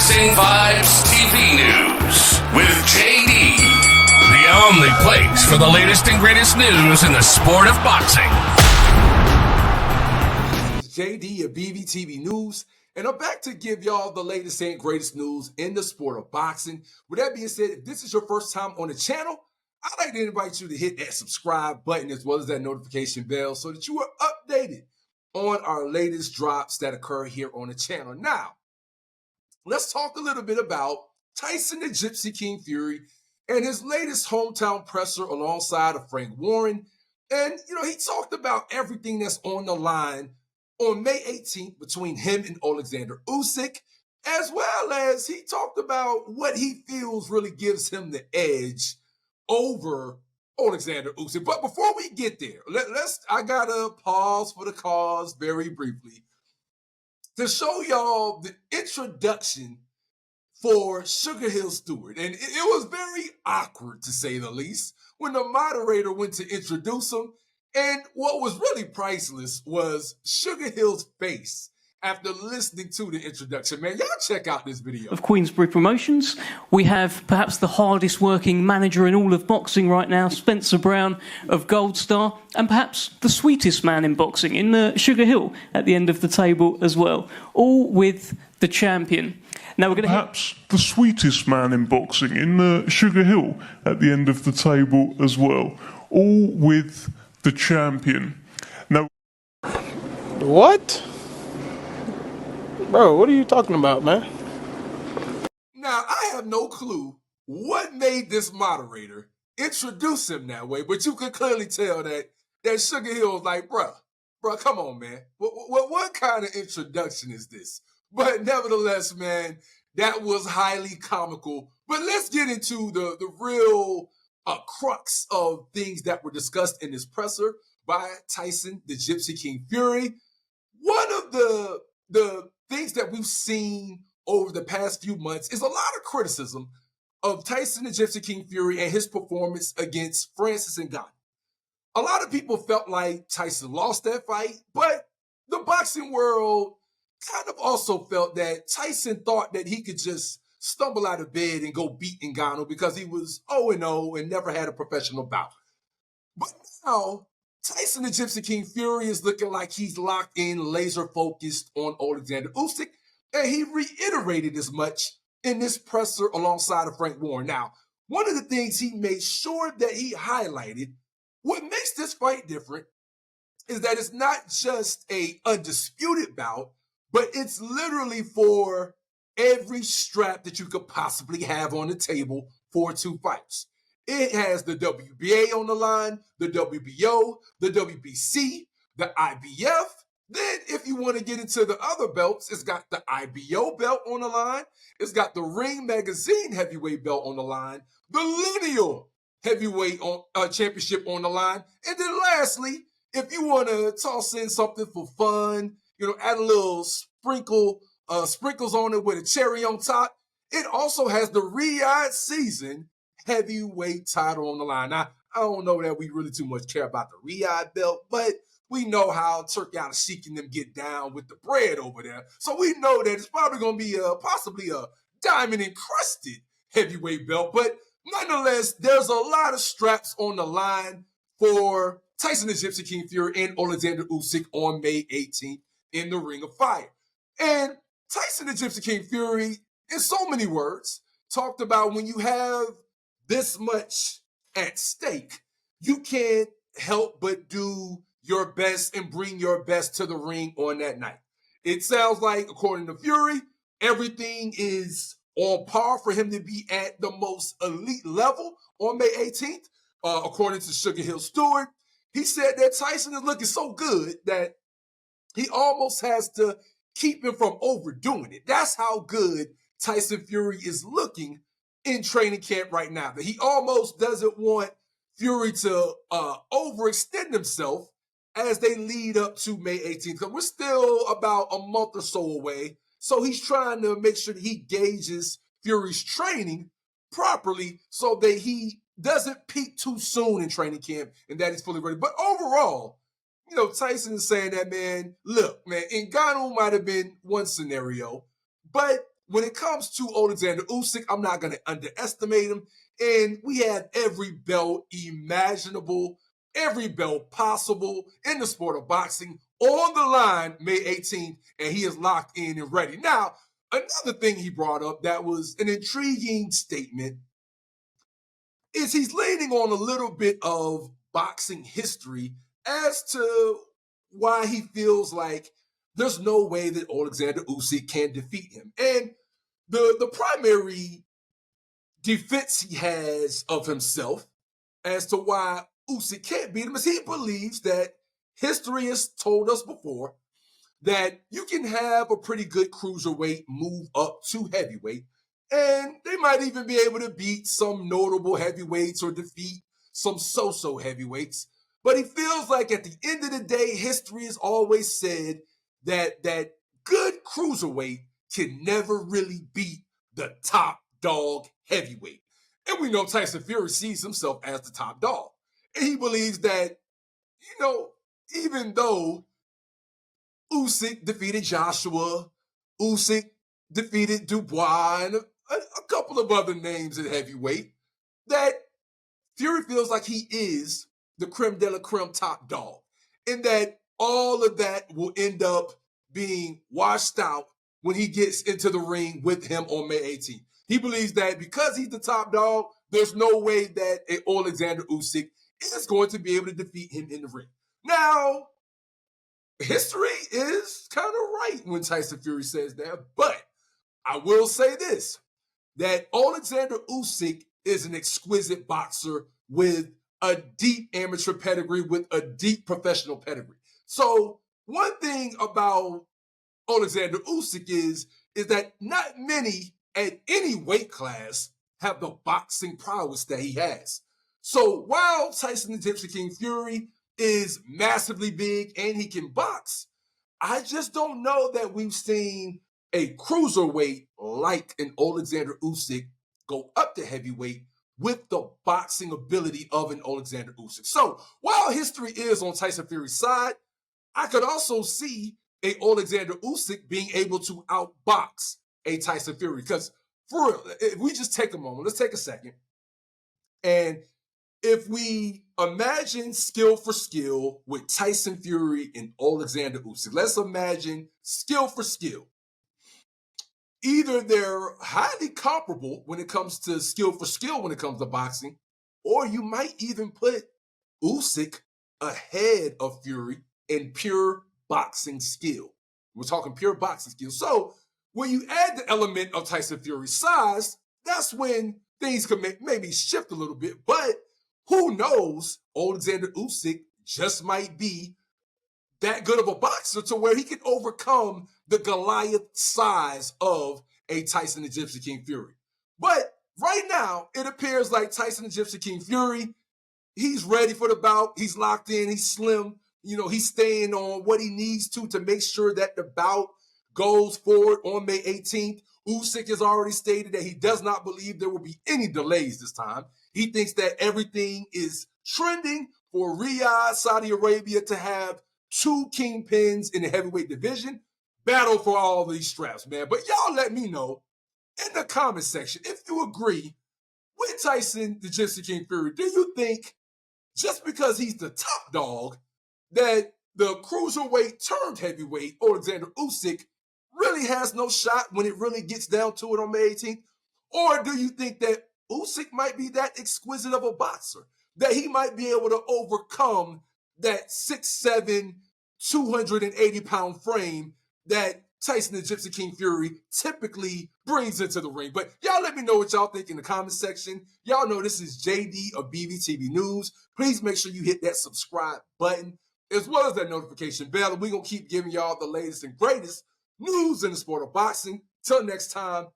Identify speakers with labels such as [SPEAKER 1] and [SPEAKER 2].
[SPEAKER 1] Boxing Vibes TV News with JD. The only place for the latest and greatest news in the sport of boxing.
[SPEAKER 2] JD of BVTV News, and I'm back to give y'all the latest and greatest news in the sport of boxing. With that being said, if this is your first time on the channel, I'd like to invite you to hit that subscribe button as well as that notification bell so that you are updated on our latest drops that occur here on the channel. Now, let's talk a little bit about Tyson the Gypsy King Fury and his latest hometown presser alongside of Frank Warren. And, he talked about everything that's on the line on May 18th between him and Oleksandr Usyk, as well as he talked about what he feels really gives him the edge over Oleksandr Usyk. But before we get there, I gotta pause for the cause very briefly to show y'all the introduction for Sugar Hill Stewart. And it was very awkward, to say the least, when the moderator went to introduce him. And what was really priceless was Sugar Hill's face after listening to the introduction. Man, y'all check out this video.
[SPEAKER 3] Of Queensberry Promotions, we have perhaps the hardest working manager in all of boxing right now, Spencer Brown of Gold Star, and perhaps the sweetest man in boxing in Sugar Hill at the end of the table as well, all with the champion. Now we're going to
[SPEAKER 4] perhaps the sweetest man in boxing in Sugar Hill at the end of the table as well, all with the champion. Now,
[SPEAKER 5] what? Bro, what are you talking about, man?
[SPEAKER 2] Now, I have no clue what made this moderator introduce him that way, but you could clearly tell that Sugar Hill was like, bruh, come on, man. What kind of introduction is this? But nevertheless, man, that was highly comical. But let's get into the real crux of things that were discussed in this presser by Tyson the Gypsy King Fury. One of the things that we've seen over the past few months is a lot of criticism of Tyson the Gypsy King Fury and his performance against Francis Ngannou. A lot of people felt like Tyson lost that fight, but the boxing world kind of also felt that Tyson thought that he could just stumble out of bed and go beat Ngannou because he was 0-0 and never had a professional bout. But now, Tyson the Gypsy King Fury is looking like he's locked in, laser focused on Oleksandr Usyk, and he reiterated as much in this presser alongside of Frank Warren. Now, one of the things he made sure that he highlighted, what makes this fight different is that it's not just a undisputed bout, but it's literally for every strap that you could possibly have on the table for two fights. It has the WBA on the line, the WBO, the WBC, the IBF. Then if you want to get into the other belts, it's got the IBO belt on the line. It's got the Ring Magazine heavyweight belt on the line, the lineal heavyweight championship on the line. And then lastly, if you want to toss in something for fun, add a little sprinkles on it with a cherry on top, it also has the Riyadh season heavyweight title on the line. Now, I don't know that we really too much care about the Riyadh belt, but we know how Turkey Al-Sheikh and them get down with the bread over there. So we know that it's probably going to be possibly a diamond-encrusted heavyweight belt. But nonetheless, there's a lot of straps on the line for Tyson the Gypsy King Fury and Oleksandr Usyk on May 18th in the Ring of Fire. And Tyson the Gypsy King Fury, in so many words, talked about when you have this much at stake, you can't help but do your best and bring your best to the ring on that night. It sounds like, according to Fury, everything is on par for him to be at the most elite level on May 18th. According to Sugar Hill Stewart, he said that Tyson is looking so good that he almost has to keep him from overdoing it. That's how good Tyson Fury is looking in training camp right now. That he almost doesn't want Fury to overextend himself as they lead up to May 18th. Because we're still about a month or so away. So he's trying to make sure that he gauges Fury's training properly so that he doesn't peak too soon in training camp and that he's fully ready. But overall, Tyson is saying that, man, look, man, Ngannou might have been one scenario, but when it comes to Oleksandr Usyk, I'm not going to underestimate him. And we have every belt imaginable, every belt possible in the sport of boxing on the line May 18th, and he is locked in and ready. Now, another thing he brought up that was an intriguing statement is he's leaning on a little bit of boxing history as to why he feels like there's no way that Oleksandr Usyk can defeat him. And the primary defense he has of himself as to why Usyk can't beat him is he believes that history has told us before that you can have a pretty good cruiserweight move up to heavyweight, and they might even be able to beat some notable heavyweights or defeat some so-so heavyweights. But he feels like at the end of the day, history has always said that good cruiserweight can never really beat the top dog heavyweight. And we know Tyson Fury sees himself as the top dog. And he believes that, even though Usyk defeated Joshua, Usyk defeated Dubois, and a couple of other names at heavyweight, that Fury feels like he is the creme de la creme top dog, and that all of that will end up being washed out when he gets into the ring with him on May 18th. He believes that because he's the top dog, there's no way that Oleksandr Usyk is going to be able to defeat him in the ring. Now, history is kind of right when Tyson Fury says that, but I will say this, that Oleksandr Usyk is an exquisite boxer with a deep amateur pedigree, with a deep professional pedigree. So one thing about Oleksandr Usyk is that not many at any weight class have the boxing prowess that he has. So while Tyson the Gypsy King Fury is massively big and he can box, I just don't know that we've seen a cruiserweight like an Oleksandr Usyk go up to heavyweight with the boxing ability of an Oleksandr Usyk. So while history is on Tyson Fury's side, I could also see a Oleksandr Usyk being able to outbox a Tyson Fury. Because for real, if we just take a moment, let's take a second, and if we imagine skill for skill with Tyson Fury and Oleksandr Usyk, let's imagine skill for skill. Either they're highly comparable when it comes to skill for skill when it comes to boxing, or you might even put Usyk ahead of Fury in pure boxing skill. We're talking pure boxing skill. So when you add the element of Tyson Fury's size, that's when things can maybe shift a little bit. But who knows? Oleksandr Usyk just might be that good of a boxer to where he can overcome the Goliath size of a Tyson the Gypsy King Fury. But right now, it appears like Tyson the Gypsy King Fury, he's ready for the bout. He's locked in. He's slim. He's staying on what he needs to make sure that the bout goes forward on May 18th. Usyk has already stated that he does not believe there will be any delays this time. He thinks that everything is trending for Riyadh, Saudi Arabia to have two kingpins in the heavyweight division, battle for all these straps, man. But y'all let me know in the comment section if you agree with Tyson the Gypsy King Fury. Do you think just because he's the top dog that the cruiserweight turned heavyweight Oleksandr Usyk really has no shot when it really gets down to it on May 18th? Or do you think that Usyk might be that exquisite of a boxer that he might be able to overcome that 6'7", 280-pound frame that Tyson the Gypsy King Fury typically brings into the ring? But y'all let me know what y'all think in the comment section. Y'all know this is JD of BVTV News. Please make sure you hit that subscribe button as well as that notification bell. And we're going to keep giving y'all the latest and greatest news in the sport of boxing. Till next time,